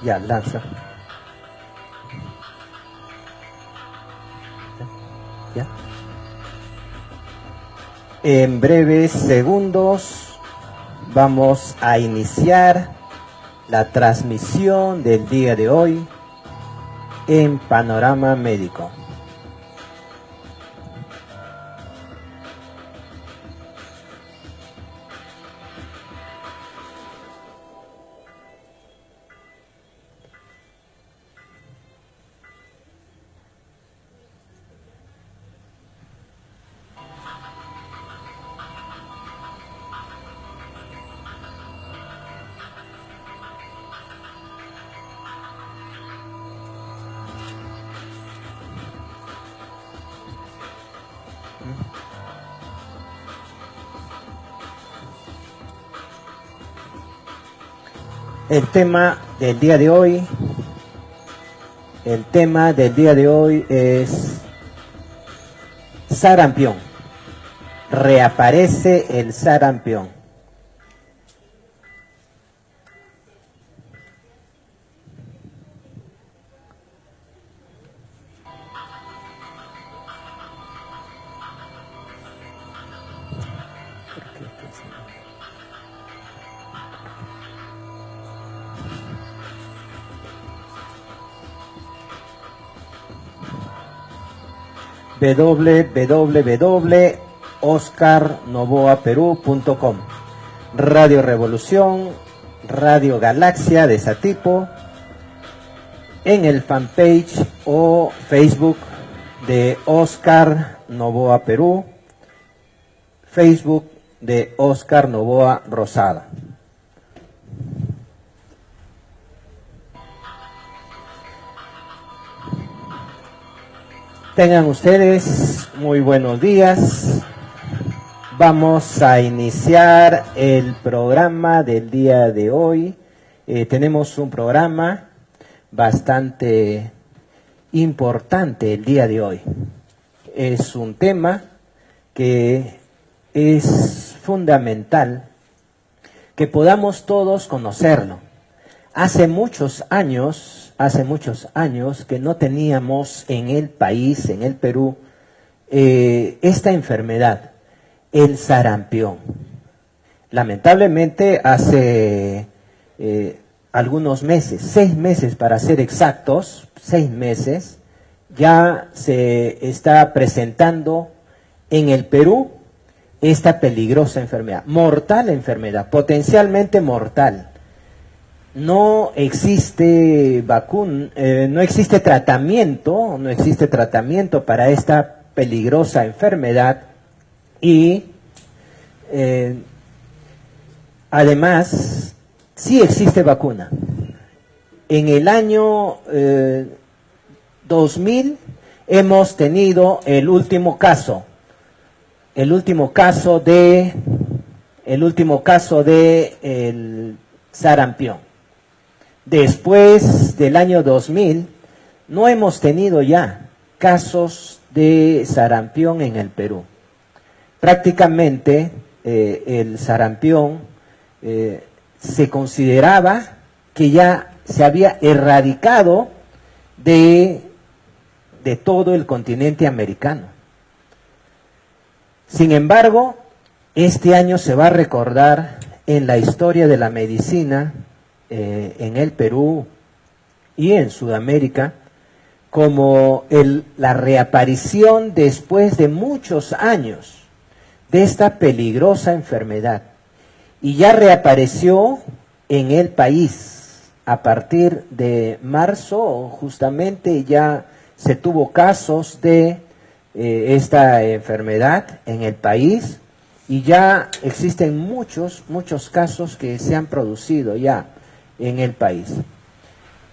Ya, lanza. ¿Ya? En breves segundos vamos a iniciar la transmisión del día de hoy en Panorama Médico. El tema del día de hoy es sarampión. Reaparece el sarampión. www.oscarnovoaperú.com. Radio Revolución, Radio Galaxia de Satipo, en el fanpage o Facebook de Oscar Novoa Perú, Facebook de Oscar Novoa Rosada. Tengan ustedes muy buenos días. Vamos a iniciar el programa del día de hoy. Tenemos un programa bastante importante el día de hoy. Es un tema que es fundamental que podamos todos conocerlo. Hace muchos años que no teníamos en el país, en el Perú, esta enfermedad, el sarampión. Lamentablemente hace algunos meses, 6 meses para ser exactos, 6 meses, ya se está presentando en el Perú esta peligrosa enfermedad, mortal enfermedad, potencialmente mortal. No existe vacuna, no existe tratamiento para esta peligrosa enfermedad y además sí existe vacuna. En el año 2000 hemos tenido el último caso de el sarampión. Después del año 2000 no hemos tenido ya casos de sarampión en el Perú. Prácticamente el sarampión se consideraba que ya se había erradicado de todo el continente americano. Sin embargo, este año se va a recordar en la historia de la medicina en el Perú y en Sudamérica como la reaparición después de muchos años de esta peligrosa enfermedad, y ya reapareció en el país a partir de marzo. Justamente ya se tuvo casos de esta enfermedad en el país y ya existen muchos casos que se han producido ya en el país.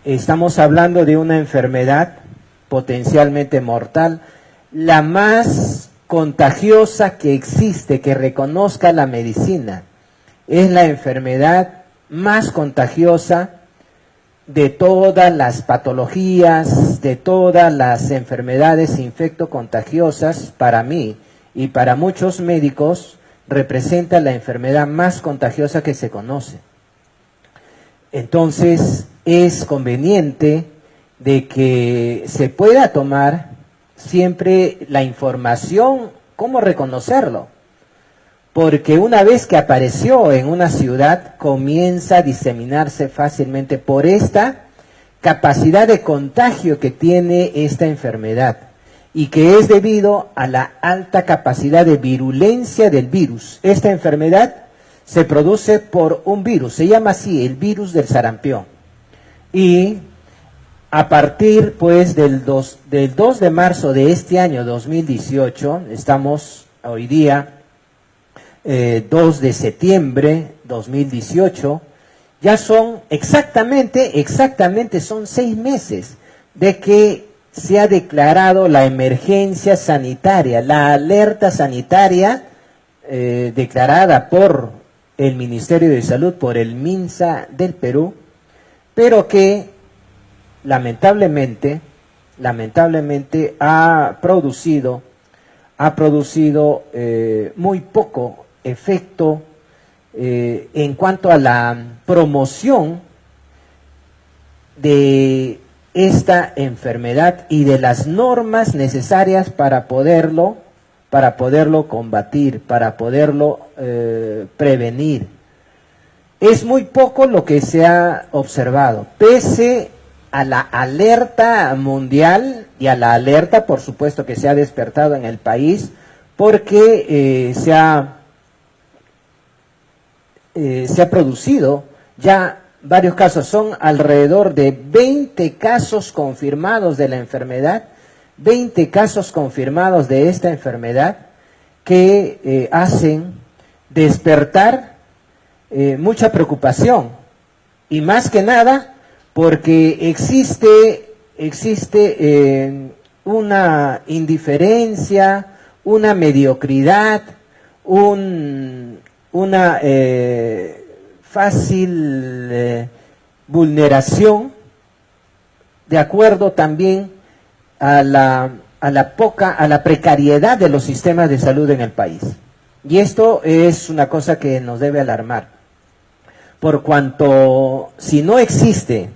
Estamos hablando de una enfermedad potencialmente mortal, la más contagiosa que existe, que reconozca la medicina. Es la enfermedad más contagiosa de todas las patologías, de todas las enfermedades infectocontagiosas. Para mí y para muchos médicos representa la enfermedad más contagiosa que se conoce. Entonces, es conveniente de que se pueda tomar siempre la información, cómo reconocerlo. Porque una vez que apareció en una ciudad, comienza a diseminarse fácilmente por esta capacidad de contagio que tiene esta enfermedad y que es debido a la alta capacidad de virulencia del virus. Esta enfermedad se produce por un virus, se llama así, el virus del sarampión. Y a partir pues del 2 de marzo de este año 2018, estamos hoy día 2 de septiembre 2018, ya son exactamente son 6 meses de que se ha declarado la emergencia sanitaria, la alerta sanitaria declarada por el Ministerio de Salud, por el MINSA del Perú, pero que lamentablemente ha producido muy poco efecto en cuanto a la promoción de esta enfermedad y de las normas necesarias para poderlo combatir, para poderlo prevenir. Es muy poco lo que se ha observado, pese a la alerta mundial y a la alerta, por supuesto, que se ha despertado en el país, porque se ha producido ya varios casos. Son alrededor de 20 casos confirmados de la enfermedad, 20 casos confirmados de esta enfermedad que hacen despertar mucha preocupación, y más que nada porque existe una indiferencia, una mediocridad, una fácil vulneración, de acuerdo también a la precariedad de los sistemas de salud en el país. Y esto es una cosa que nos debe alarmar, por cuanto si no existe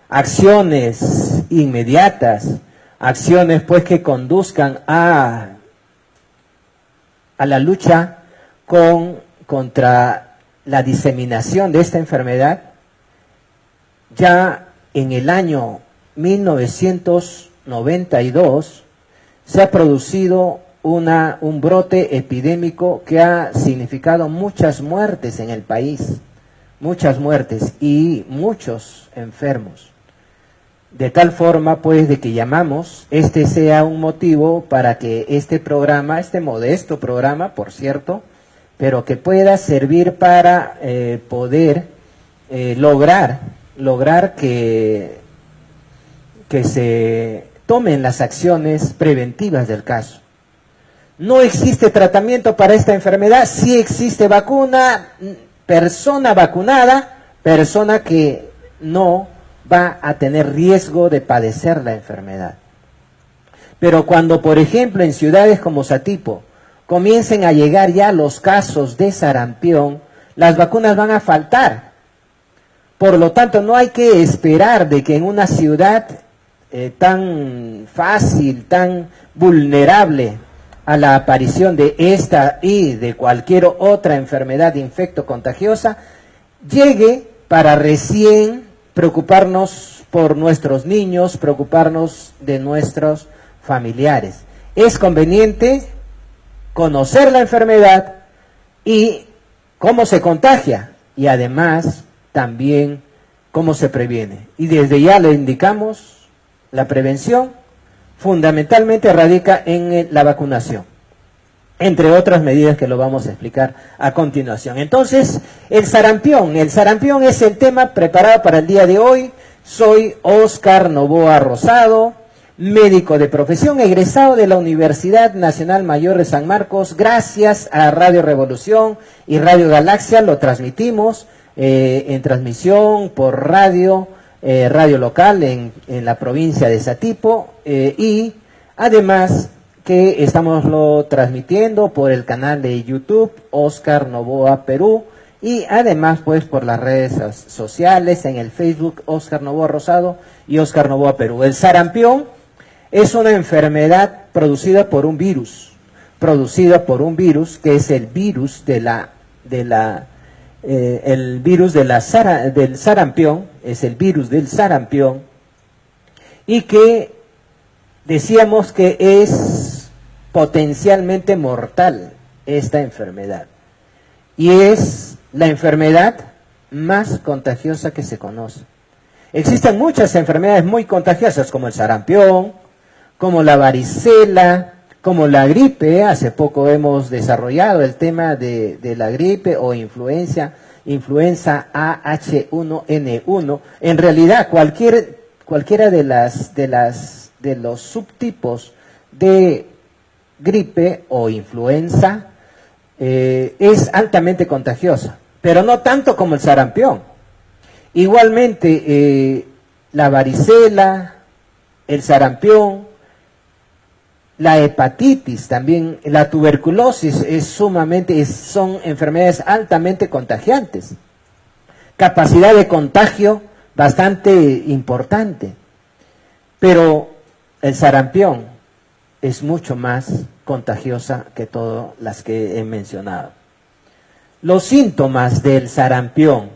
acciones inmediatas, acciones pues que conduzcan a la lucha contra la diseminación de esta enfermedad, ya en el año 1992 se ha producido un brote epidémico que ha significado muchas muertes en el país, muchas muertes y muchos enfermos. De tal forma, pues, de que llamamos, este sea un motivo para que este programa, este modesto programa, por cierto, pero que pueda servir para poder lograr que se tomen las acciones preventivas del caso. No existe tratamiento para esta enfermedad, sí existe vacuna, persona vacunada, persona que no va a tener riesgo de padecer la enfermedad. Pero cuando, por ejemplo, en ciudades como Satipo comiencen a llegar ya los casos de sarampión, las vacunas van a faltar. Por lo tanto, no hay que esperar de que en una ciudad tan fácil, tan vulnerable a la aparición de esta y de cualquier otra enfermedad infecto-contagiosa, llegue para recién preocuparnos por nuestros niños, preocuparnos de nuestros familiares. Es conveniente conocer la enfermedad y cómo se contagia, y además también cómo se previene. Y desde ya le indicamos, la prevención fundamentalmente radica en la vacunación, entre otras medidas que lo vamos a explicar a continuación. Entonces, el sarampión es el tema preparado para el día de hoy. Soy Óscar Novoa Rosado, médico de profesión, egresado de la Universidad Nacional Mayor de San Marcos. Gracias a Radio Revolución y Radio Galaxia lo transmitimos en transmisión por radio local en la provincia de Satipo, y además que estamos transmitiendo por el canal de YouTube Óscar Novoa Perú, y además pues por las redes sociales, en el Facebook Óscar Novoa Rosado y Óscar Novoa Perú. El sarampión es una enfermedad producida por un virus, que es el virus del sarampión, es el virus del sarampión, y que decíamos que es potencialmente mortal esta enfermedad. Y es la enfermedad más contagiosa que se conoce. Existen muchas enfermedades muy contagiosas, como el sarampión, como la varicela, como la gripe. Hace poco hemos desarrollado el tema de la gripe o influenza AH1N1. En realidad, cualquiera de los subtipos de gripe o influenza es altamente contagiosa, pero no tanto como el sarampión. Igualmente, la varicela, el sarampión, la hepatitis, también la tuberculosis son enfermedades altamente contagiantes. Capacidad de contagio bastante importante. Pero el sarampión es mucho más contagiosa que todas las que he mencionado. Los síntomas del sarampión.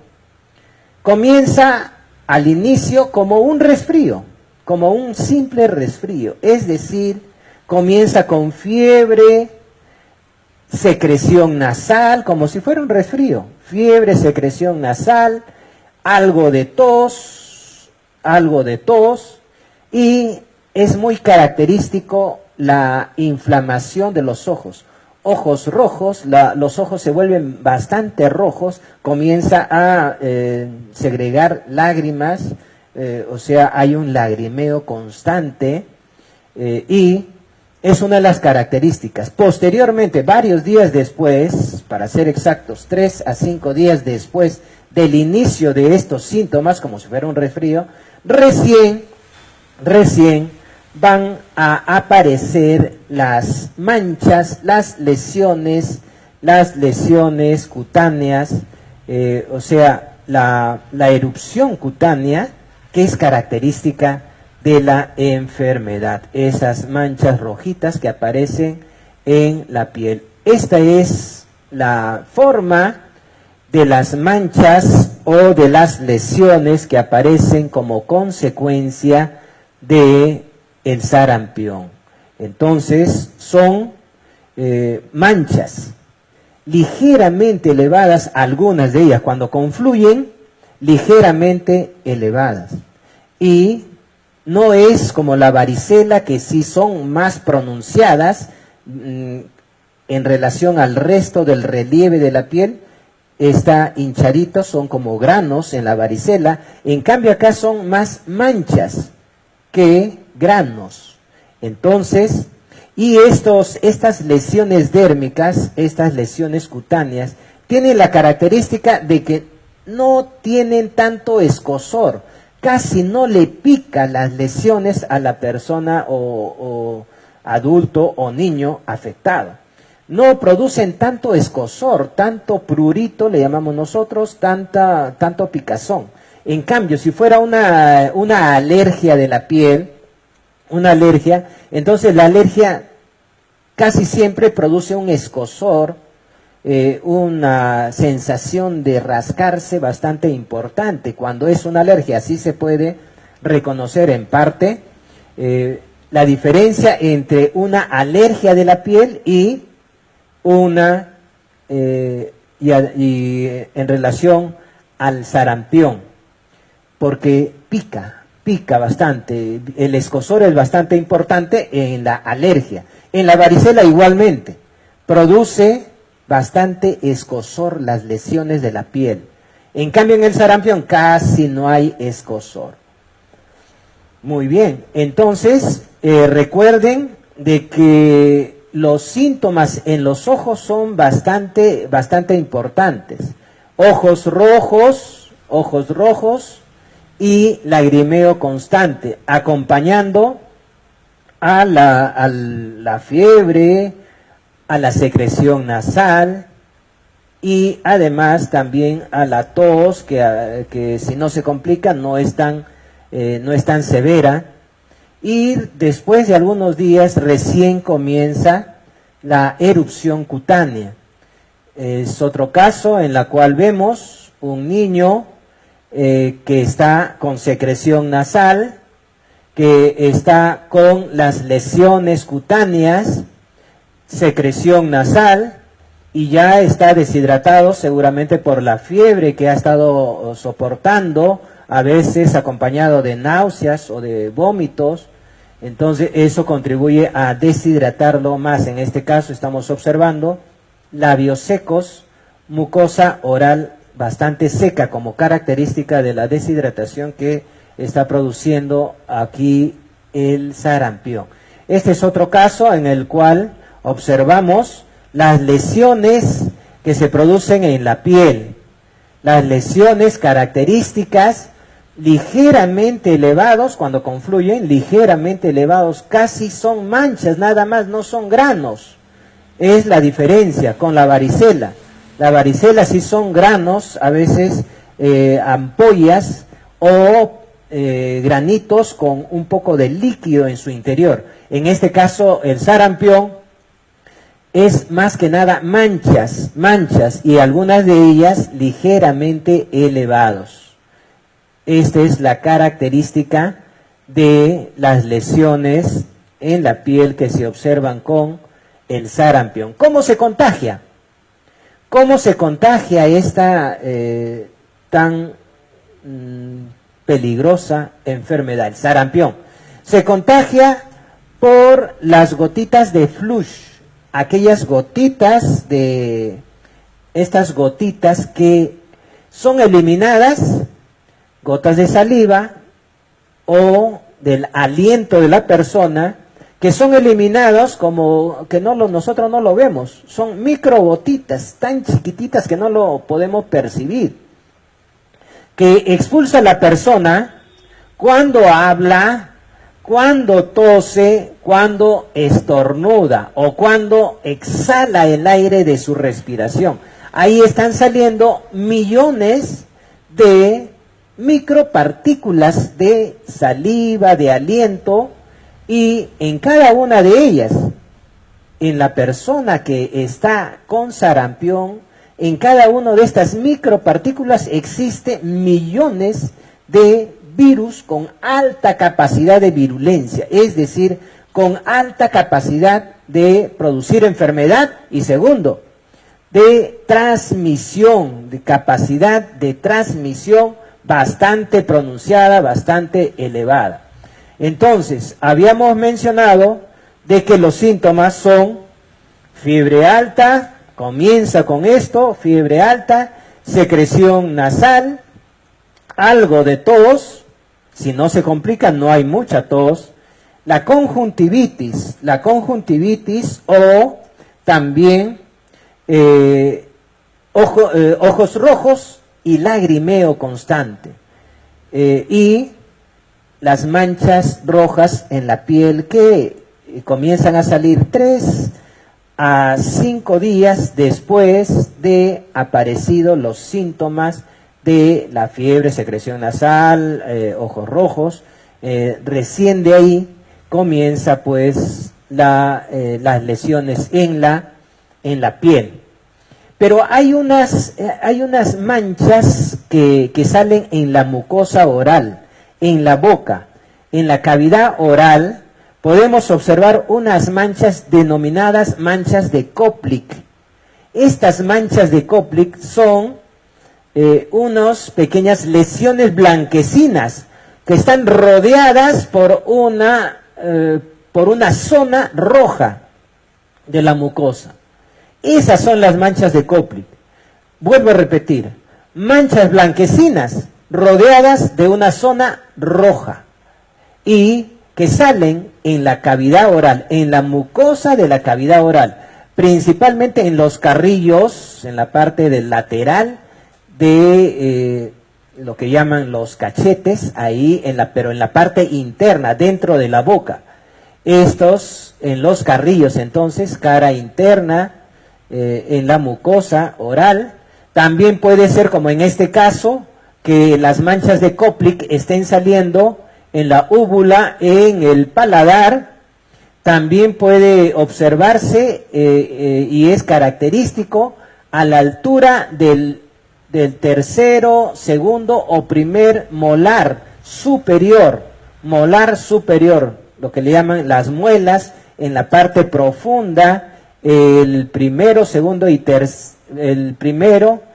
Comienza al inicio como un resfrío, como un simple resfrío, es decir, comienza con fiebre, secreción nasal, como si fuera un resfrío, fiebre, secreción nasal, algo de tos, y es muy característico la inflamación de los ojos. Ojos rojos, los ojos se vuelven bastante rojos, comienza a segregar lágrimas, o sea, hay un lagrimeo constante, y es una de las características. Posteriormente, varios días después, para ser exactos, 3 a 5 días después del inicio de estos síntomas, como si fuera un resfrío, recién van a aparecer las manchas, las lesiones cutáneas, o sea, la erupción cutánea, que es característica de la enfermedad, esas manchas rojitas que aparecen en la piel. Esta es la forma de las manchas o de las lesiones que aparecen como consecuencia de el sarampión. Entonces son manchas ligeramente elevadas, algunas de ellas cuando confluyen, ligeramente elevadas, y no es como la varicela, que sí son más pronunciadas en relación al resto del relieve de la piel. Está hinchadito, son como granos en la varicela, en cambio acá son más manchas que granos. Entonces, y estas lesiones dérmicas, estas lesiones cutáneas, tienen la característica de que no tienen tanto escozor, casi no le pica las lesiones a la persona o adulto o niño afectado. No producen tanto escozor, tanto prurito, le llamamos nosotros, tanto picazón. En cambio, si fuera una alergia de la piel, entonces la alergia casi siempre produce un escozor, una sensación de rascarse bastante importante. Cuando es una alergia, así se puede reconocer en parte la diferencia entre una alergia de la piel y en relación al sarampión, porque pica bastante, el escozor es bastante importante en la alergia. En la varicela igualmente, produce bastante escozor las lesiones de la piel. En cambio en el sarampión casi no hay escozor. Muy bien, entonces recuerden de que los síntomas en los ojos son bastante importantes. Ojos rojos y lagrimeo constante, acompañando a la fiebre, a la secreción nasal, y además también a la tos, que si no se complica no es tan severa, y después de algunos días recién comienza la erupción cutánea. Es otro caso en la cual vemos un niño que está con secreción nasal, que está con las lesiones cutáneas, secreción nasal, y ya está deshidratado seguramente por la fiebre que ha estado soportando, a veces acompañado de náuseas o de vómitos. Entonces eso contribuye a deshidratarlo más. En este caso estamos observando labios secos, mucosa oral bastante seca como característica de la deshidratación que está produciendo aquí el sarampión. Este es otro caso en el cual observamos las lesiones que se producen en la piel, las lesiones características ligeramente elevados, cuando confluyen, ligeramente elevados, casi son manchas, nada más, no son granos. Es la diferencia con la varicela. La varicela sí son granos, a veces ampollas o granitos con un poco de líquido en su interior. En este caso, el sarampión es más que nada manchas, y algunas de ellas ligeramente elevados. Esta es la característica de las lesiones en la piel que se observan con el sarampión. ¿Cómo se contagia? ¿Cómo se contagia esta tan peligrosa enfermedad, el sarampión? Se contagia por las gotitas de flush, aquellas gotitas estas gotitas que son eliminadas, gotas de saliva o del aliento de la persona, que son eliminados como que nosotros no lo vemos, son microgotitas tan chiquititas que no lo podemos percibir, que expulsa la persona cuando habla, cuando tose, cuando estornuda o cuando exhala el aire de su respiración. Ahí están saliendo millones de micropartículas de saliva, de aliento, y en cada una de ellas, en la persona que está con sarampión, en cada una de estas micropartículas existen millones de virus con alta capacidad de virulencia, es decir, con alta capacidad de producir enfermedad, y segundo, de transmisión, de capacidad de transmisión bastante pronunciada, bastante elevada. Entonces, habíamos mencionado de que los síntomas son fiebre alta, comienza con esto, fiebre alta, secreción nasal, algo de tos, si no se complica no hay mucha tos, la conjuntivitis o también ojos rojos y lagrimeo constante, y las manchas rojas en la piel que comienzan a salir 3 a 5 días después de aparecidos los síntomas de la fiebre, secreción nasal, ojos rojos. Recién de ahí comienza pues las lesiones en la piel. Pero hay unas manchas que salen en la mucosa oral, en la boca, en la cavidad oral. Podemos observar unas manchas denominadas manchas de Koplik. Estas manchas de Koplik son unas pequeñas lesiones blanquecinas que están rodeadas por una zona roja de la mucosa. Esas son las manchas de Koplik. Vuelvo a repetir, manchas blanquecinas rodeadas de una zona roja y que salen en la cavidad oral, en la mucosa de la cavidad oral, principalmente en los carrillos, en la parte del lateral de lo que llaman los cachetes, ahí pero en la parte interna, dentro de la boca. Estos en los carrillos, entonces, cara interna, en la mucosa oral, También puede ser, como en este caso, que las manchas de Koplik estén saliendo en la úvula, en el paladar. También puede observarse y es característico a la altura del tercero, segundo o primer molar superior, lo que le llaman las muelas en la parte profunda, el primero, segundo el primero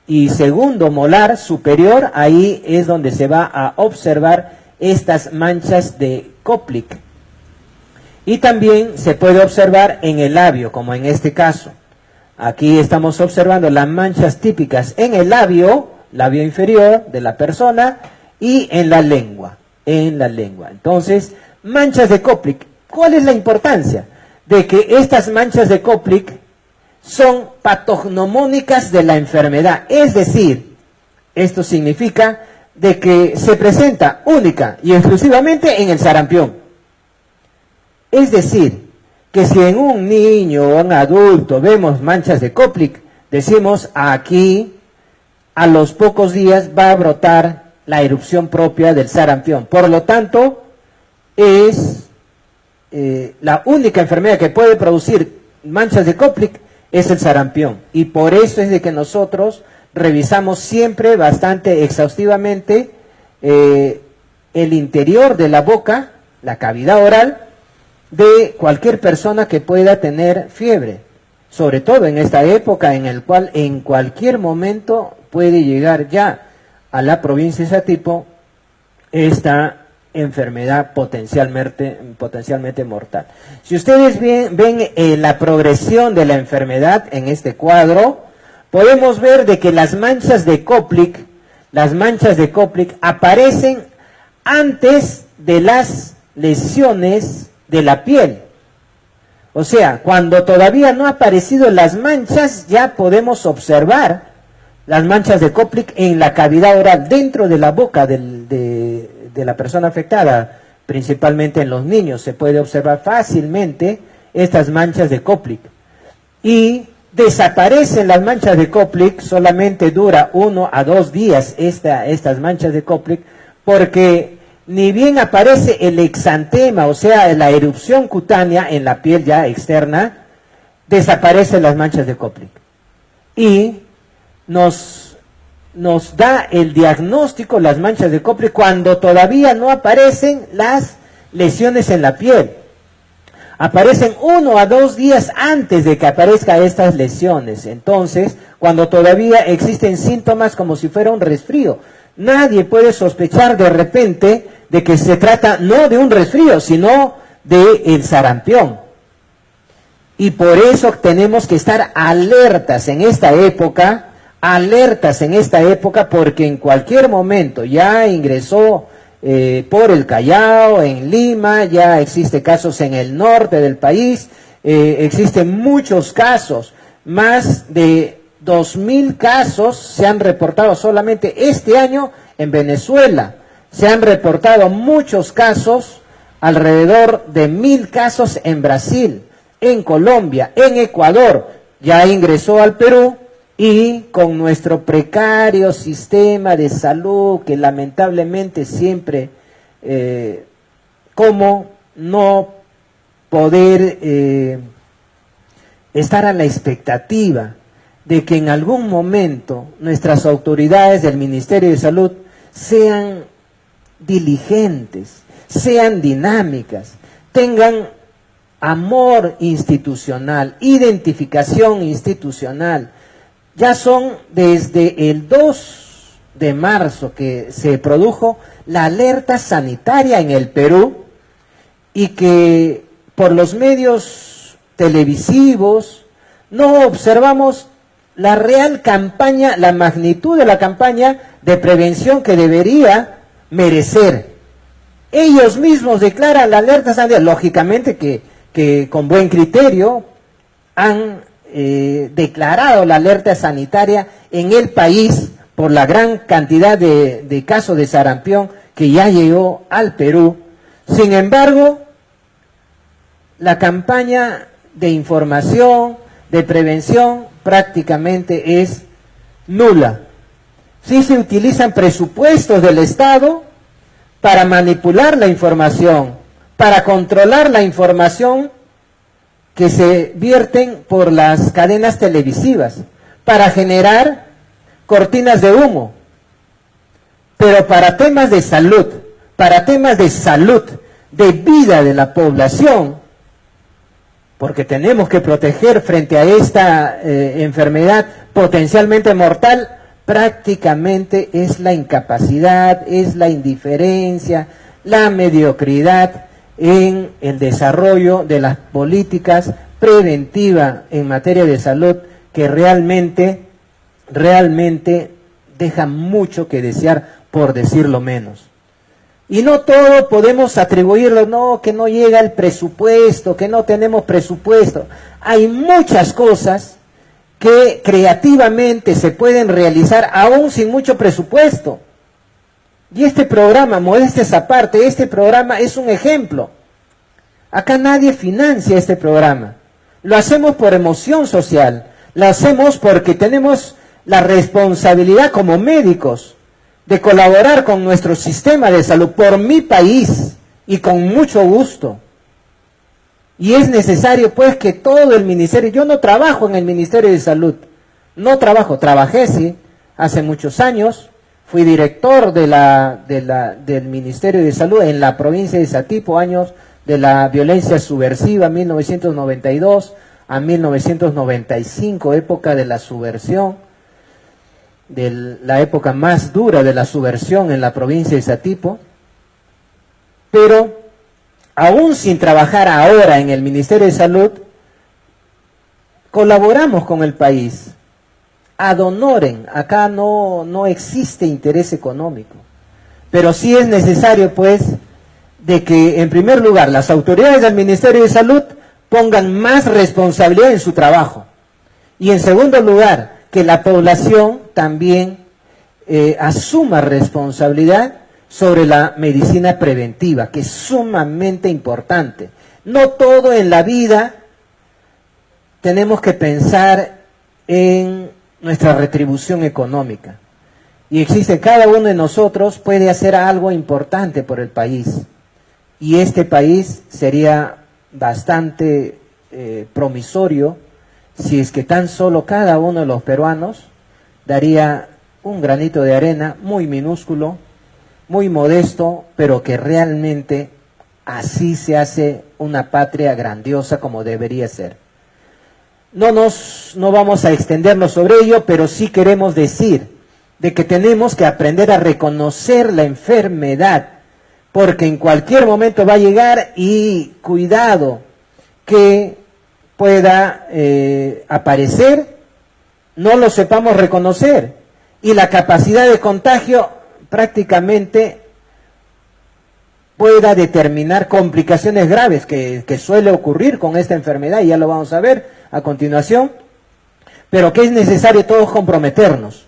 y segundo molar superior. Ahí es donde se va a observar estas manchas de Koplik. Y también se puede observar en el labio, como en este caso. Aquí estamos observando las manchas típicas en el labio inferior de la persona y en la lengua. Entonces, manchas de Koplik. ¿Cuál es la importancia? De que estas manchas de Koplik son patognomónicas de la enfermedad. Es decir, esto significa de que se presenta única y exclusivamente en el sarampión. Es decir, que si en un niño o un adulto vemos manchas de Koplik, decimos aquí a los pocos días va a brotar la erupción propia del sarampión. Por lo tanto, es la única enfermedad que puede producir manchas de Koplik es el sarampión. Y por eso es de que nosotros revisamos siempre bastante exhaustivamente el interior de la boca, la cavidad oral, de cualquier persona que pueda tener fiebre, sobre todo en esta época en el cual en cualquier momento puede llegar ya a la provincia de Satipo esta enfermedad potencialmente mortal. Si ustedes ven la progresión de la enfermedad en este cuadro, podemos ver de que las manchas de Koplik aparecen antes de las lesiones de la piel. O sea, cuando todavía no han aparecido las manchas, ya podemos observar las manchas de Koplik en la cavidad oral, dentro de la boca de la persona afectada, principalmente en los niños. Se puede observar fácilmente estas manchas de Koplik. Y desaparecen las manchas de Koplik, solamente dura 1 a 2 días estas manchas de Koplik, porque ni bien aparece el exantema, o sea, la erupción cutánea en la piel ya externa, desaparecen las manchas de Koplik. Y nos da el diagnóstico las manchas de Koplik cuando todavía no aparecen las lesiones en la piel. Aparecen 1 a 2 días antes de que aparezcan estas lesiones. Entonces, cuando todavía existen síntomas como si fuera un resfrío, nadie puede sospechar de repente de que se trata no de un resfrío, sino del sarampión. Y por eso tenemos que estar alertas en esta época, porque en cualquier momento ya ingresó por el Callao, en Lima, ya existe casos en el norte del país, existen muchos casos, más de 2.000 casos se han reportado solamente este año en Venezuela. Se han reportado muchos casos, alrededor de 1.000 casos en Brasil, en Colombia, en Ecuador. Ya ingresó al Perú y con nuestro precario sistema de salud, que lamentablemente siempre, como no poder estar a la expectativa de que en algún momento nuestras autoridades del Ministerio de Salud sean diligentes, sean dinámicas, tengan amor institucional, identificación institucional. Ya son desde el 2 de marzo que se produjo la alerta sanitaria en el Perú y que por los medios televisivos no observamos la real campaña, la magnitud de la campaña de prevención que debería merecer. Ellos mismos declaran la alerta sanitaria, lógicamente que con buen criterio han declarado la alerta sanitaria en el país por la gran cantidad de casos de sarampión que ya llegó al Perú. Sin embargo, la campaña de información, de prevención, prácticamente es nula. Sí se utilizan presupuestos del Estado para manipular la información, para controlar la información que se vierten por las cadenas televisivas, para generar cortinas de humo. Pero para temas de salud, de vida de la población, porque tenemos que proteger frente a esta enfermedad potencialmente mortal, prácticamente es la incapacidad, es la indiferencia, la mediocridad en el desarrollo de las políticas preventivas en materia de salud que realmente deja mucho que desear, por decirlo menos. Y no todo podemos atribuirlo, no, que no llega el presupuesto, que no tenemos presupuesto. Hay muchas cosas que creativamente se pueden realizar aún sin mucho presupuesto. Y este programa, modestias aparte, este programa es un ejemplo. Acá nadie financia este programa. Lo hacemos por emoción social, lo hacemos porque tenemos la responsabilidad como médicos de colaborar con nuestro sistema de salud por mi país y con mucho gusto. Y es necesario pues que todo el ministerio, yo no trabajo en el Ministerio de Salud, trabajé sí, hace muchos años, fui director del Ministerio de Salud en la provincia de Satipo, años de la violencia subversiva, 1992 a 1995, época de la subversión, de la época más dura de la subversión en la provincia de Satipo, pero aún sin trabajar ahora en el Ministerio de Salud, colaboramos con el país, ad honorem, acá no existe interés económico, pero sí es necesario pues de que en primer lugar las autoridades del Ministerio de Salud pongan más responsabilidad en su trabajo, y en segundo lugar, que la población también asuma responsabilidad sobre la medicina preventiva, que es sumamente importante. No todo en la vida tenemos que pensar en nuestra retribución económica. Y existe, cada uno de nosotros puede hacer algo importante por el país. Y este país sería bastante promisorio si es que tan solo cada uno de los peruanos daría un granito de arena muy minúsculo, muy modesto, pero que realmente así se hace una patria grandiosa como debería ser. No vamos a extendernos sobre ello, pero sí queremos decir de que tenemos que aprender a reconocer la enfermedad, porque en cualquier momento va a llegar y cuidado que pueda aparecer, no lo sepamos reconocer y la capacidad de contagio prácticamente pueda determinar complicaciones graves que suele ocurrir con esta enfermedad, y ya lo vamos a ver a continuación, pero que es necesario todos comprometernos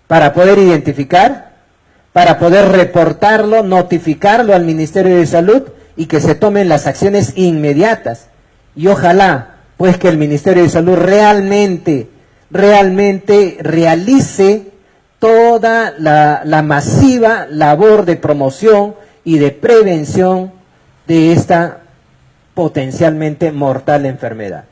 para poder identificar, para poder reportarlo, notificarlo al Ministerio de Salud y que se tomen las acciones inmediatas. Y ojalá pues que el Ministerio de Salud realmente realice toda la masiva labor de promoción y de prevención de esta potencialmente mortal enfermedad.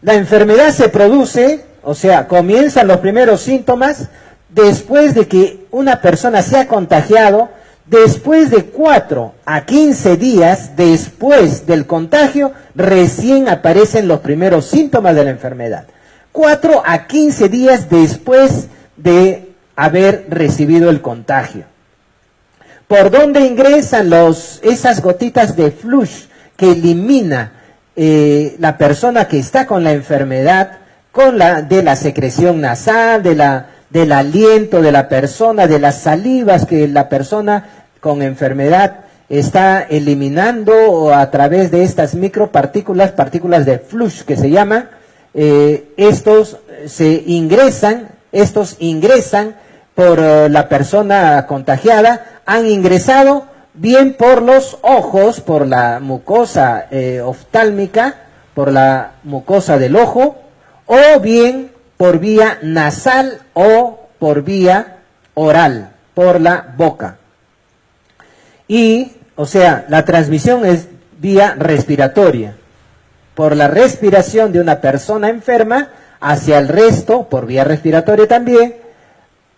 La enfermedad se produce, o sea, comienzan los primeros síntomas después de que una persona se ha contagiado, después de 4 a 15 días después del contagio, recién aparecen los primeros síntomas de la enfermedad. 4 a 15 días después de haber recibido el contagio. ¿Por dónde ingresan esas gotitas de flush que elimina la persona que está con la enfermedad, de la secreción nasal, del aliento de la persona, de las salivas que la persona con enfermedad está eliminando a través de estas micropartículas, partículas de flush que se llaman? Estos ingresan por la persona contagiada, han ingresado bien por los ojos, por la mucosa oftálmica, por la mucosa del ojo, o bien por vía nasal o por vía oral, por la boca. Y, o sea, la transmisión es vía respiratoria, por la respiración de una persona enferma hacia el resto, por vía respiratoria también,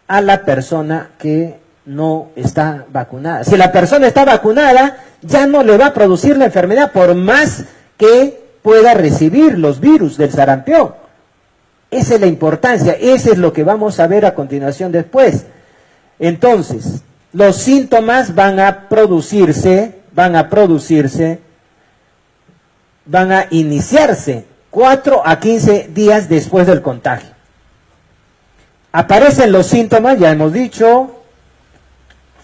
a la persona que no está vacunada. Si la persona está vacunada, ya no le va a producir la enfermedad por más que pueda recibir los virus del sarampión. Esa es la importancia, eso es lo que vamos a ver a continuación después. Entonces, los síntomas van a iniciarse 4 a 15 días después del contagio. Aparecen los síntomas, ya hemos dicho,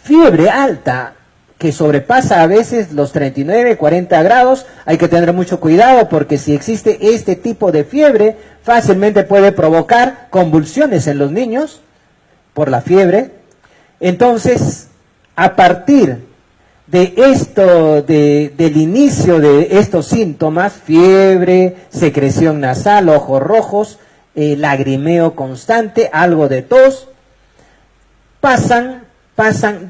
fiebre alta, que sobrepasa a veces los 39, 40 grados. Hay que tener mucho cuidado porque si existe este tipo de fiebre, fácilmente puede provocar convulsiones en los niños por la fiebre. Entonces, a partir de esto, del inicio de estos síntomas, fiebre, secreción nasal, ojos rojos, lagrimeo constante, algo de tos, pasan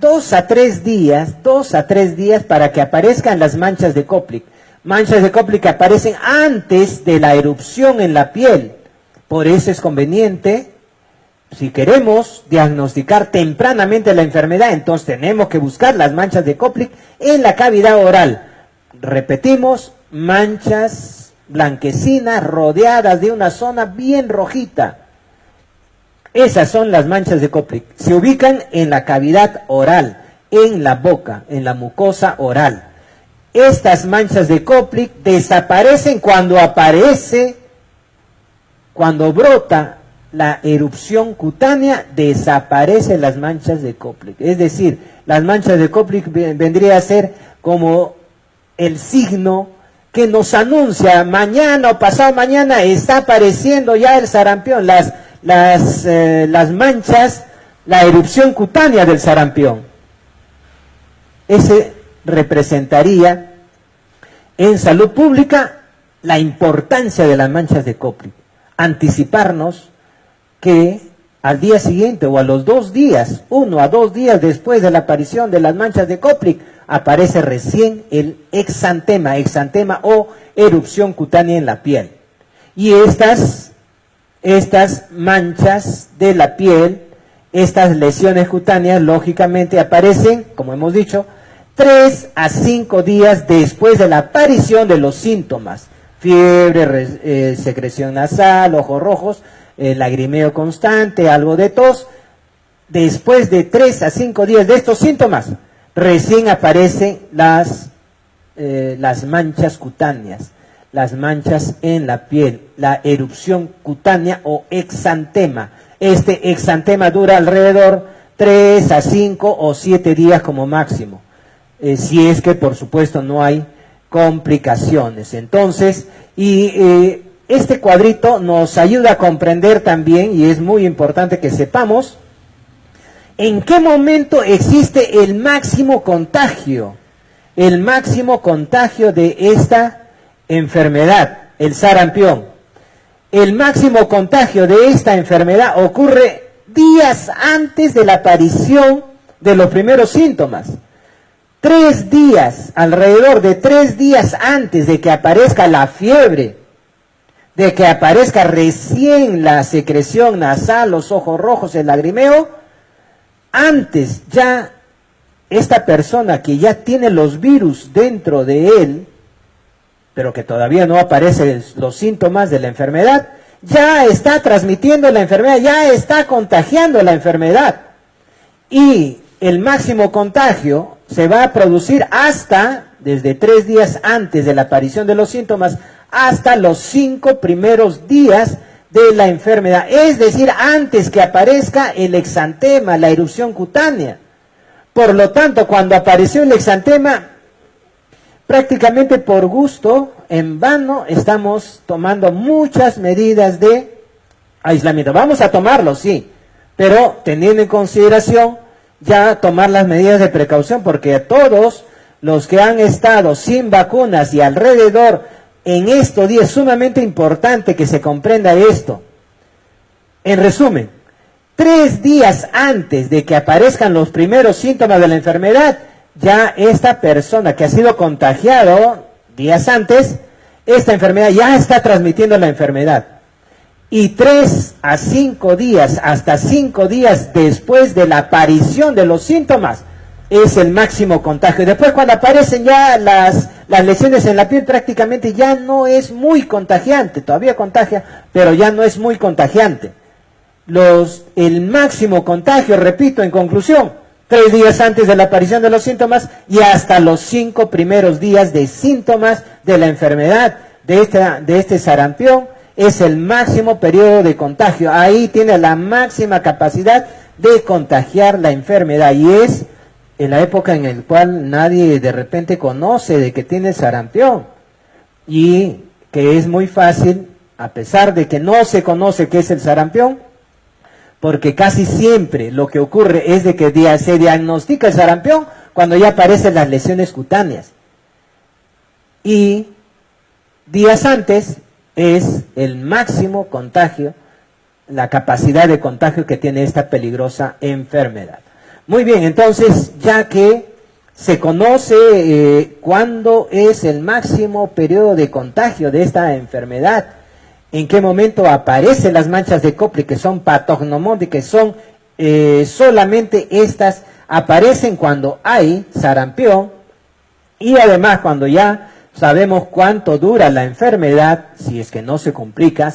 2 a 3 días para que aparezcan las manchas de Koplik. Manchas de Koplik que aparecen antes de la erupción en la piel. Por eso es conveniente, si queremos diagnosticar tempranamente la enfermedad, entonces tenemos que buscar las manchas de Koplik en la cavidad oral. Repetimos, manchas blanquecinas rodeadas de una zona bien rojita. Esas son las manchas de Koplik. Se ubican en la cavidad oral, en la boca, en la mucosa oral. Estas manchas de Koplik desaparecen cuando brota la erupción cutánea, desaparecen las manchas de Koplik. Es decir, las manchas de Koplik vendría a ser como el signo que nos anuncia mañana o pasado mañana está apareciendo ya el sarampión, las manchas, la erupción cutánea del sarampión. Ese representaría en salud pública la importancia de las manchas de Koplik. Anticiparnos que al día siguiente o a los 2 días, 1 a 2 días después de la aparición de las manchas de Koplik, aparece recién el exantema o erupción cutánea en la piel. Y estas manchas de la piel, estas lesiones cutáneas, lógicamente aparecen, como hemos dicho, 3 a 5 días después de la aparición de los síntomas. Fiebre, secreción nasal, ojos rojos, lagrimeo constante, algo de tos. Después de 3 a 5 días de estos síntomas, recién aparecen las manchas cutáneas, las manchas en la piel, la erupción cutánea o exantema. Este exantema dura alrededor 3 a 5 o 7 días como máximo, si es que por supuesto no hay complicaciones. Entonces, este cuadrito nos ayuda a comprender también, y es muy importante que sepamos, en qué momento existe el máximo contagio de esta enfermedad, el sarampión. El máximo contagio de esta enfermedad ocurre días antes de la aparición de los primeros síntomas. 3 días, alrededor de 3 días antes de que aparezca la fiebre, de que aparezca recién la secreción nasal, los ojos rojos, el lagrimeo, antes ya esta persona que ya tiene los virus dentro de él, pero que todavía no aparecen los síntomas de la enfermedad, ya está transmitiendo la enfermedad, ya está contagiando la enfermedad. Y el máximo contagio se va a producir desde 3 días antes de la aparición de los síntomas, hasta los 5 primeros días de la enfermedad. Es decir, antes que aparezca el exantema, la erupción cutánea. Por lo tanto, cuando apareció el exantema, prácticamente por gusto, en vano, estamos tomando muchas medidas de aislamiento. Vamos a tomarlo, sí, pero teniendo en consideración ya tomar las medidas de precaución, porque a todos los que han estado sin vacunas y alrededor en estos días, es sumamente importante que se comprenda esto. En resumen, 3 días antes de que aparezcan los primeros síntomas de la enfermedad, ya esta persona que ha sido contagiado días antes, esta enfermedad ya está transmitiendo la enfermedad. Y 3 a 5 días, hasta 5 días después de la aparición de los síntomas, es el máximo contagio. Después, cuando aparecen ya las lesiones en la piel, prácticamente ya no es muy contagiante. Todavía contagia, pero ya no es muy contagiante. El máximo contagio, repito, en conclusión, 3 días antes de la aparición de los síntomas y hasta los 5 primeros días de síntomas de la enfermedad de este sarampión, es el máximo periodo de contagio. Ahí tiene la máxima capacidad de contagiar la enfermedad, y es en la época en la cual nadie de repente conoce de que tiene sarampión, y que es muy fácil, a pesar de que no se conoce qué es el sarampión, porque casi siempre lo que ocurre es de que se diagnostica el sarampión cuando ya aparecen las lesiones cutáneas. Y días antes es el máximo contagio, la capacidad de contagio que tiene esta peligrosa enfermedad. Muy bien, entonces, ya que se conoce cuándo es el máximo periodo de contagio de esta enfermedad, en qué momento aparecen las manchas de Koplik, que son patognomónicas, que son solamente estas, aparecen cuando hay sarampión, y además cuando ya sabemos cuánto dura la enfermedad, si es que no se complica,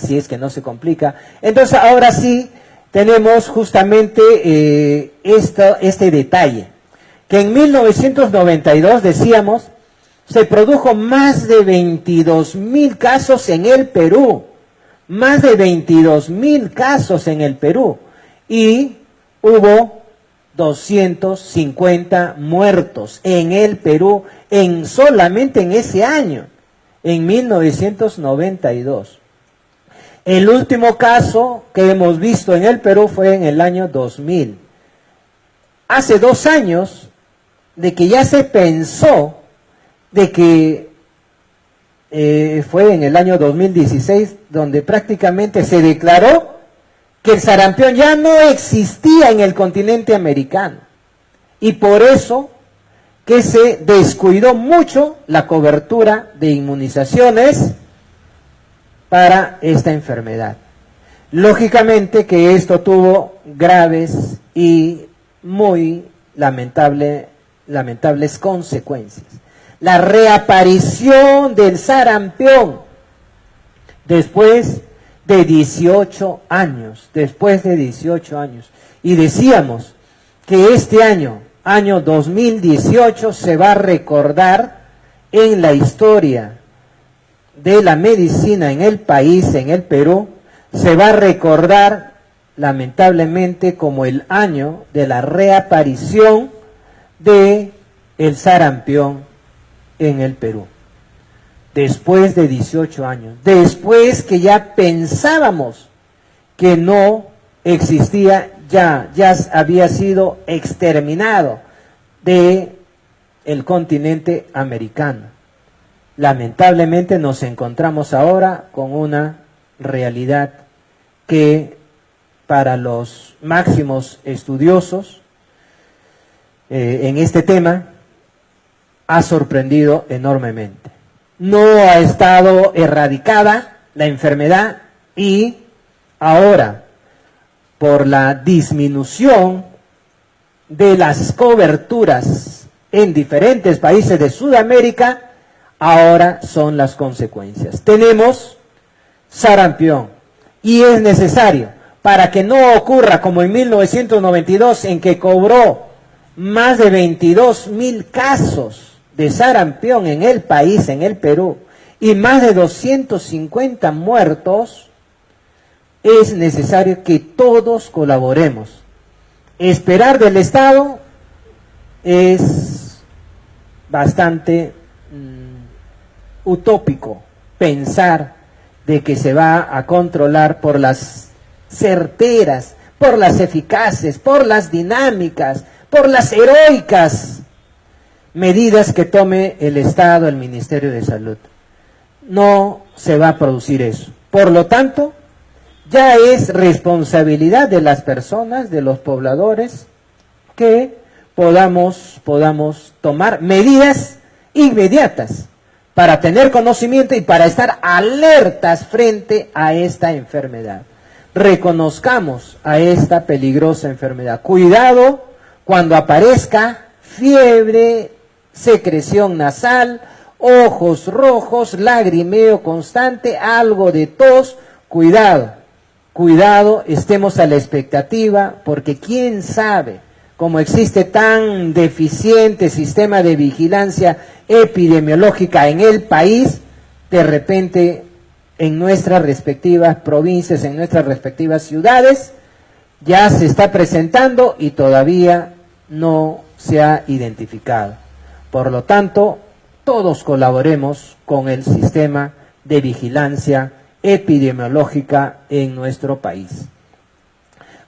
entonces ahora sí tenemos justamente este detalle, que en 1992, decíamos, se produjo más de 22.000 casos en el Perú, más de 22.000 casos en el Perú, y hubo 250 muertos en el Perú solamente en ese año, en 1992. El último caso que hemos visto en el Perú fue en el año 2000. Hace 2 años de que ya se pensó de que fue en el año 2016 donde prácticamente se declaró que el sarampión ya no existía en el continente americano, y por eso que se descuidó mucho la cobertura de inmunizaciones para esta enfermedad. Lógicamente que esto tuvo graves y muy lamentables consecuencias. La reaparición del sarampión después de 18 años, y decíamos que este año 2018, se va a recordar en la historia de la medicina en el país, en el Perú, se va a recordar lamentablemente como el año de la reaparición de el sarampión en el Perú. Después de 18 años, después que ya pensábamos que no existía, ya había sido exterminado de el continente americano. Lamentablemente nos encontramos ahora con una realidad que para los máximos estudiosos en este tema ha sorprendido enormemente. No ha estado erradicada la enfermedad, y ahora, por la disminución de las coberturas en diferentes países de Sudamérica, ahora son las consecuencias. Tenemos sarampión, y es necesario, para que no ocurra como en 1992, en que cobró más de 22.000 casos de sarampión en el país, en el Perú, y más de 250 muertos, es necesario que todos colaboremos. Esperar del Estado es bastante utópico pensar de que se va a controlar por las certeras, por las eficaces, por las dinámicas, por las heroicas medidas que tome el Estado, el Ministerio de Salud. No se va a producir eso. Por lo tanto, Ya es responsabilidad de las personas, de los pobladores, que podamos tomar medidas inmediatas para tener conocimiento y para estar alertas frente a esta enfermedad. Reconozcamos a esta peligrosa enfermedad. Cuidado cuando aparezca fiebre, secreción nasal, ojos rojos, lagrimeo constante, algo de tos. Cuidado, estemos a la expectativa, porque quién sabe, como existe tan deficiente sistema de vigilancia epidemiológica en el país, de repente en nuestras respectivas provincias, en nuestras respectivas ciudades, ya se está presentando y todavía no se ha identificado. Por lo tanto, todos colaboremos con el sistema de vigilancia epidemiológica en nuestro país.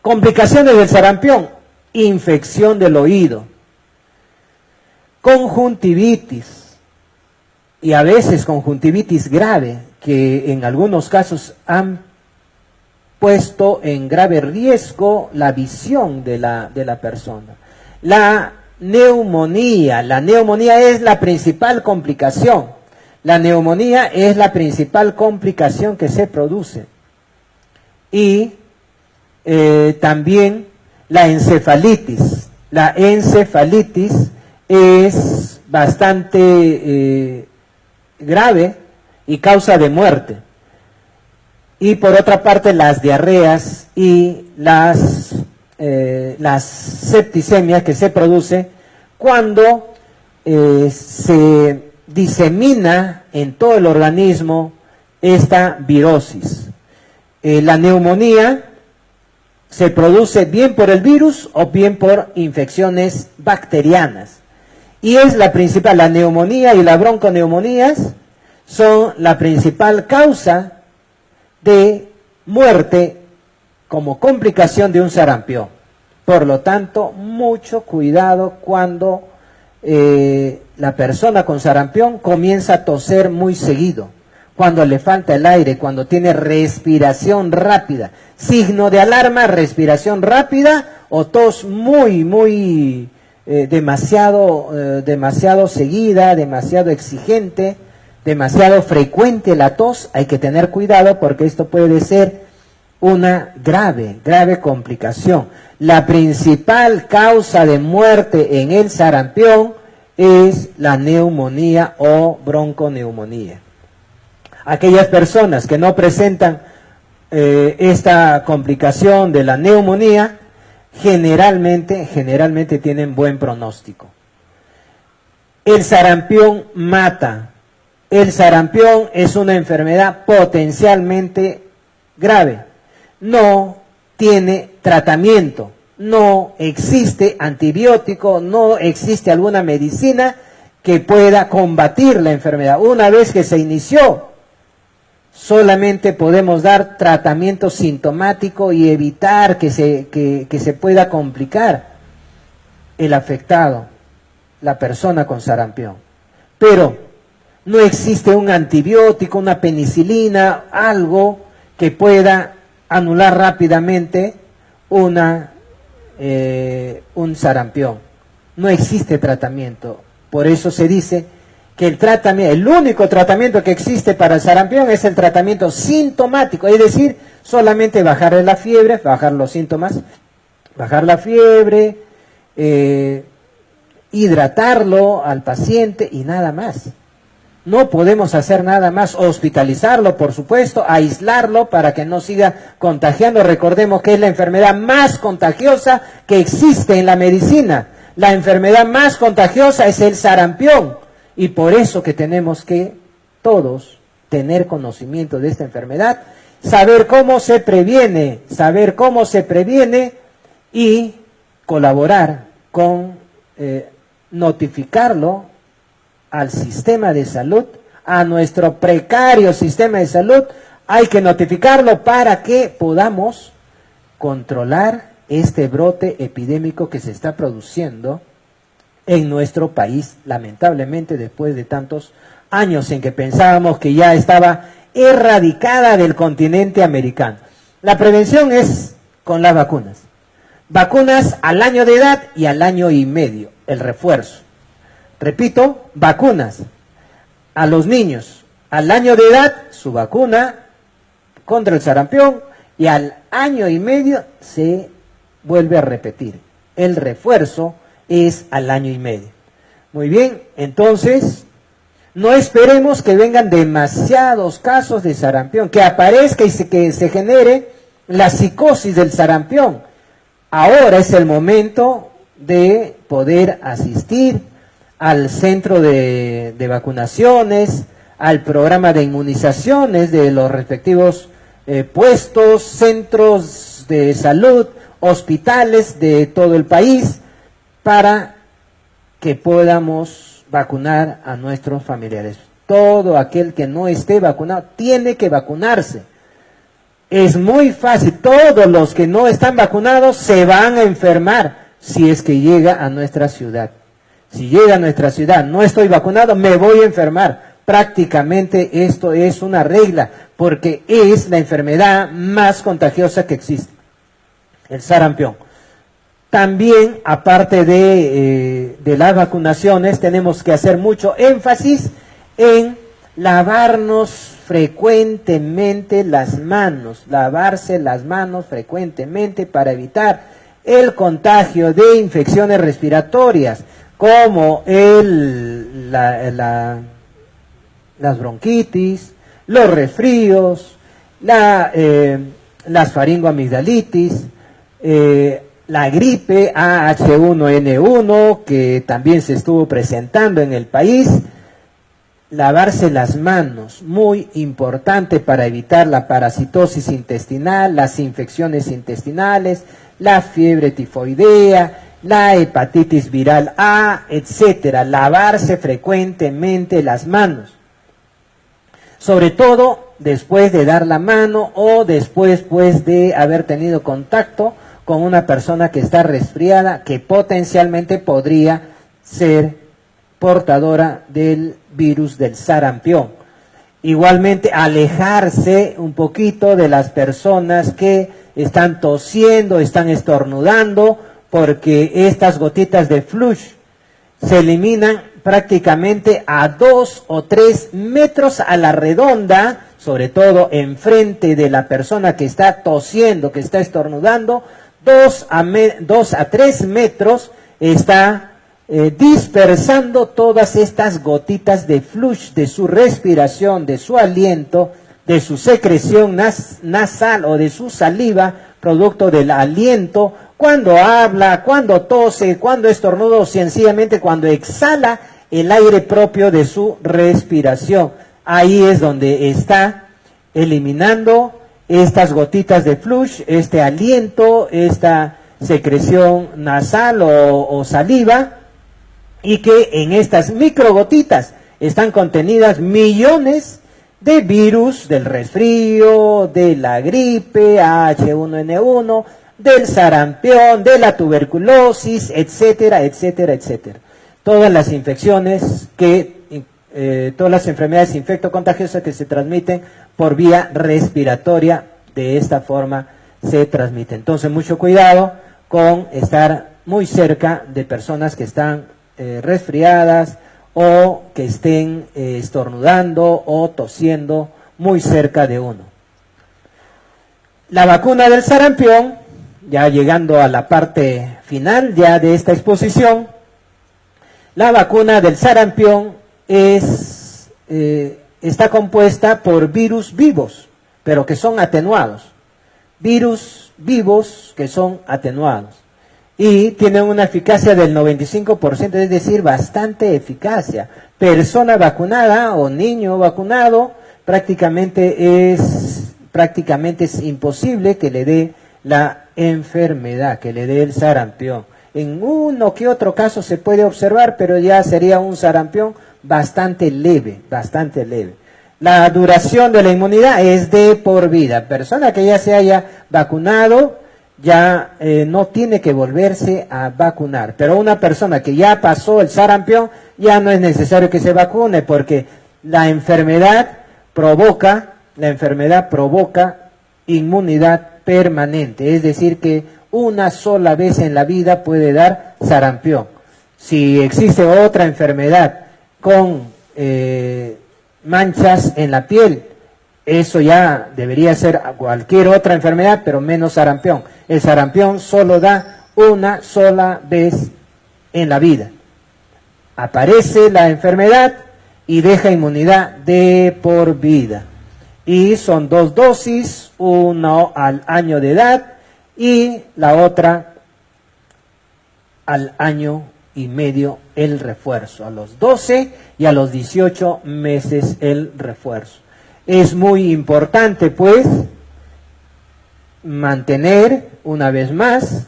Complicaciones del sarampión: infección del oído, conjuntivitis, y a veces conjuntivitis grave, que en algunos casos han puesto en grave riesgo la visión de la persona. La neumonía es la principal complicación. La neumonía es la principal complicación que se produce. Y también la encefalitis. La encefalitis es bastante grave y causa de muerte. Y por otra parte, las diarreas y las septicemias que se produce cuando se disemina en todo el organismo esta virosis. La neumonía se produce bien por el virus o bien por infecciones bacterianas. Y es la principal, la neumonía y la bronconeumonías son la principal causa de muerte como complicación de un sarampión. Por lo tanto, mucho cuidado cuando la persona con sarampión comienza a toser muy seguido, cuando le falta el aire, cuando tiene respiración rápida. Signo de alarma: respiración rápida o tos demasiado seguida, demasiado exigente, demasiado frecuente la tos. Hay que tener cuidado porque esto puede ser una grave complicación. La principal causa de muerte en el sarampión es la neumonía o bronconeumonía. Aquellas personas que no presentan esta complicación de la neumonía, generalmente tienen buen pronóstico. El sarampión mata. El sarampión es una enfermedad potencialmente grave. No tiene tratamiento, no existe antibiótico, no existe alguna medicina que pueda combatir la enfermedad. Una vez que se inició, solamente podemos dar tratamiento sintomático y evitar que se pueda complicar el afectado, la persona con sarampión. Pero no existe un antibiótico, una penicilina, algo que pueda anular rápidamente un sarampión. No existe tratamiento. Por eso se dice que el único tratamiento que existe para el sarampión es el tratamiento sintomático, es decir, solamente bajar la fiebre, bajar los síntomas, bajar la fiebre, hidratarlo al paciente y nada más. No podemos hacer nada más, hospitalizarlo, por supuesto, aislarlo para que no siga contagiando. Recordemos que es la enfermedad más contagiosa que existe en la medicina. La enfermedad más contagiosa es el sarampión. Y por eso que tenemos que todos tener conocimiento de esta enfermedad, saber cómo se previene y colaborar con notificarlo al sistema de salud, a nuestro precario sistema de salud. Hay que notificarlo para que podamos controlar este brote epidémico que se está produciendo en nuestro país, lamentablemente, después de tantos años en que pensábamos que ya estaba erradicada del continente americano. La prevención es con las vacunas. Vacunas al año de edad y al año y medio, el refuerzo. Repito, vacunas a los niños al año de edad, su vacuna contra el sarampión, y al año y medio se vuelve a repetir. El refuerzo es al año y medio. Muy bien, entonces no esperemos que vengan demasiados casos de sarampión, que aparezca y que se genere la psicosis del sarampión. Ahora es el momento de poder asistir al centro de vacunaciones, al programa de inmunizaciones de los respectivos puestos, centros de salud, hospitales de todo el país, para que podamos vacunar a nuestros familiares. Todo aquel que no esté vacunado tiene que vacunarse. Es muy fácil, todos los que no están vacunados se van a enfermar si es que llega a nuestra ciudad. Si llega a nuestra ciudad, no estoy vacunado, me voy a enfermar. Prácticamente esto es una regla, porque es la enfermedad más contagiosa que existe, el sarampión. También, aparte de las vacunaciones, tenemos que hacer mucho énfasis en lavarnos frecuentemente las manos, lavarse las manos frecuentemente para evitar el contagio de infecciones respiratorias, como las bronquitis, los resfríos, las faringoamigdalitis, la gripe H1N1, que también se estuvo presentando en el país. Lavarse las manos, muy importante para evitar la parasitosis intestinal, las infecciones intestinales, la fiebre tifoidea, la hepatitis viral A, etcétera. Lavarse frecuentemente las manos, sobre todo después de dar la mano o después pues de haber tenido contacto con una persona que está resfriada, que potencialmente podría ser portadora del virus del sarampión. Igualmente, alejarse un poquito de las personas que están tosiendo, están estornudando, porque estas gotitas de flush se eliminan prácticamente a 2 o 3 metros a la redonda, sobre todo enfrente de la persona que está tosiendo, que está estornudando. 2 a 3 metros está dispersando todas estas gotitas de flush de su respiración, de su aliento, de su secreción nasal o de su saliva, producto del aliento, cuando habla, cuando tose, cuando estornuda o sencillamente cuando exhala el aire propio de su respiración. Ahí es donde está eliminando estas gotitas de flush, este aliento, esta secreción nasal o saliva, y que en estas microgotitas están contenidas millones de virus del resfrío, de la gripe H1N1, del sarampión, de la tuberculosis, etcétera, etcétera, etcétera. Todas las infecciones todas las enfermedades infectocontagiosas que se transmiten por vía respiratoria, de esta forma se transmiten. Entonces, mucho cuidado con estar muy cerca de personas que están resfriadas o que estén estornudando o tosiendo muy cerca de uno. La vacuna del sarampión, ya llegando a la parte final ya de esta exposición, la vacuna del sarampión está compuesta por virus vivos, pero que son atenuados. Virus vivos que son atenuados. Y tienen una eficacia del 95%, es decir, bastante eficacia. Persona vacunada o niño vacunado, prácticamente es imposible que le dé la enfermedad, que le dé el sarampión. En uno que otro caso se puede observar, pero ya sería un sarampión bastante leve, bastante leve. La duración de la inmunidad es de por vida. Persona que ya se haya vacunado ya no tiene que volverse a vacunar. Pero una persona que ya pasó el sarampión, ya no es necesario que se vacune, porque la enfermedad provoca inmunidad permanente, es decir que una sola vez en la vida puede dar sarampión. Si existe otra enfermedad con manchas en la piel, eso ya debería ser cualquier otra enfermedad, pero menos sarampión. El sarampión solo da una sola vez en la vida. Aparece la enfermedad y deja inmunidad de por vida. Y son 2 dosis, una al año de edad y la otra al año y medio el refuerzo. A los 12 y a los 18 meses el refuerzo. Es muy importante, pues, mantener, una vez más,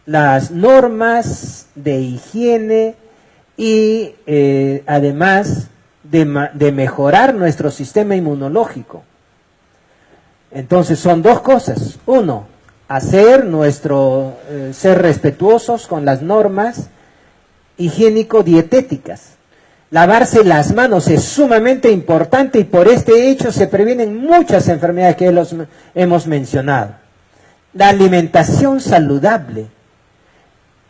las normas de higiene y además de mejorar nuestro sistema inmunológico. Entonces son 2 cosas. Uno, ser respetuosos con las normas higiénico-dietéticas. Lavarse las manos es sumamente importante y por este hecho se previenen muchas enfermedades que hemos mencionado. La alimentación saludable,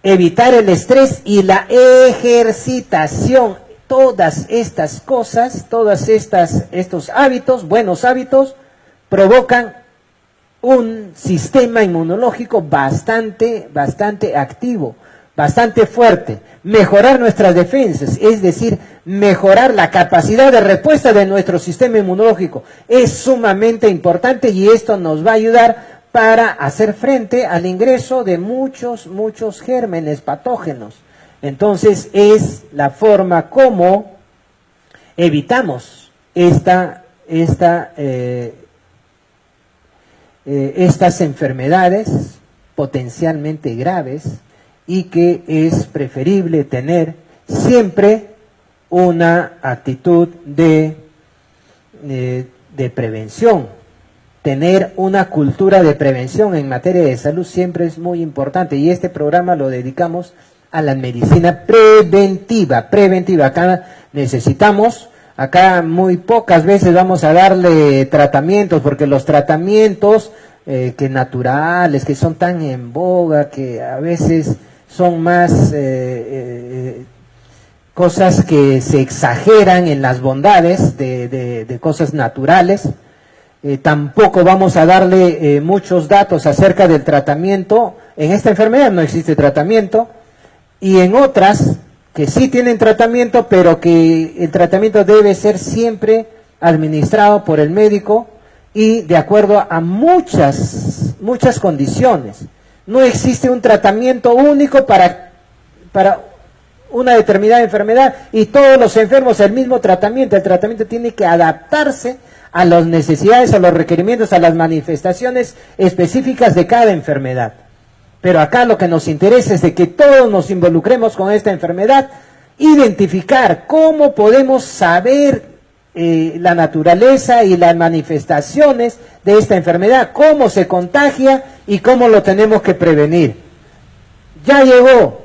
evitar el estrés y la ejercitación. Todas estas cosas, estos hábitos, buenos hábitos, provocan un sistema inmunológico bastante activo, bastante fuerte. Mejorar nuestras defensas, es decir, mejorar la capacidad de respuesta de nuestro sistema inmunológico. Es sumamente importante y esto nos va a ayudar para hacer frente al ingreso de muchos gérmenes patógenos. Entonces es la forma como evitamos estas enfermedades potencialmente graves y que es preferible tener siempre una actitud de prevención. Tener una cultura de prevención en materia de salud siempre es muy importante y este programa lo dedicamos a la medicina preventiva. Acá muy pocas veces vamos a darle tratamientos, porque los tratamientos que naturales, que son tan en boga, que a veces son más cosas que se exageran en las bondades de cosas naturales. Tampoco vamos a darle muchos datos acerca del tratamiento. En esta enfermedad no existe tratamiento, y en otras que sí tienen tratamiento, pero que el tratamiento debe ser siempre administrado por el médico y de acuerdo a muchas condiciones. No existe un tratamiento único para una determinada enfermedad y todos los enfermos el mismo tratamiento. El tratamiento tiene que adaptarse a las necesidades, a los requerimientos, a las manifestaciones específicas de cada enfermedad. Pero acá lo que nos interesa es de que todos nos involucremos con esta enfermedad, identificar cómo podemos saber la naturaleza y las manifestaciones de esta enfermedad, cómo se contagia y cómo lo tenemos que prevenir. Ya llegó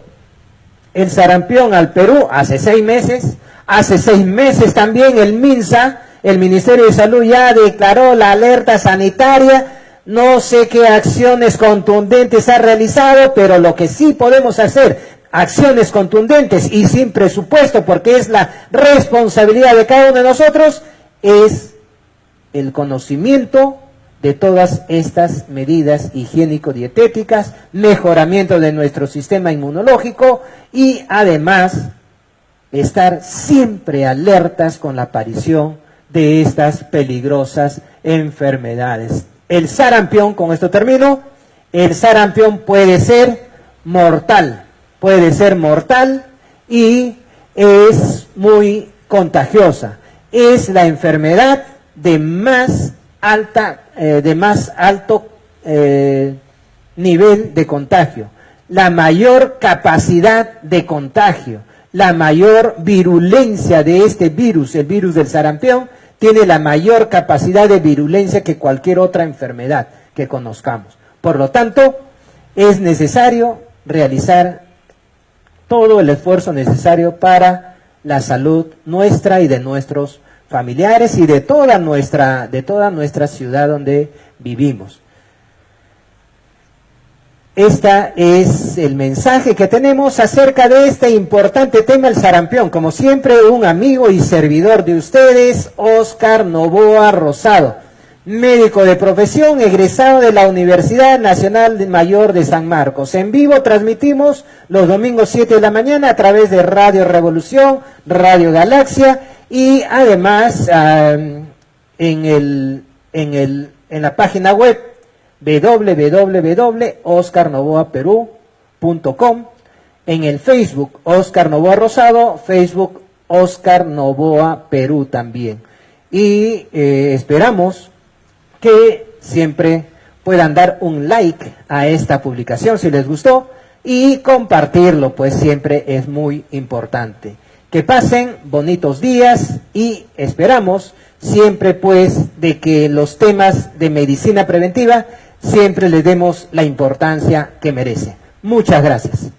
el sarampión al Perú hace 6 meses, hace 6 meses también el MINSA, el Ministerio de Salud, ya declaró la alerta sanitaria. No sé qué acciones contundentes ha realizado, pero lo que sí podemos hacer, acciones contundentes y sin presupuesto, porque es la responsabilidad de cada uno de nosotros, es el conocimiento de todas estas medidas higiénico-dietéticas, mejoramiento de nuestro sistema inmunológico y además estar siempre alertas con la aparición de estas peligrosas enfermedades. El sarampión, con esto termino, el sarampión puede ser mortal y es muy contagiosa. Es la enfermedad de más alto nivel de contagio, la mayor capacidad de contagio, la mayor virulencia de este virus, el virus del sarampión, tiene la mayor capacidad de virulencia que cualquier otra enfermedad que conozcamos. Por lo tanto, es necesario realizar todo el esfuerzo necesario para la salud nuestra y de nuestros familiares y de toda nuestra ciudad donde vivimos. Este es el mensaje que tenemos acerca de este importante tema, el sarampión. Como siempre, un amigo y servidor de ustedes, Óscar Novoa Rosado, médico de profesión, egresado de la Universidad Nacional Mayor de San Marcos. En vivo transmitimos los domingos 7 de la mañana a través de Radio Revolución, Radio Galaxia y además en la página web www.oscarnovoaperú.com, en el Facebook Óscar Novoa Rosado, Facebook Óscar Novoa Perú también. Y esperamos que siempre puedan dar un like a esta publicación si les gustó y compartirlo, pues siempre es muy importante. Que pasen bonitos días y esperamos siempre pues de que los temas de medicina preventiva siempre les demos la importancia que merece. Muchas gracias.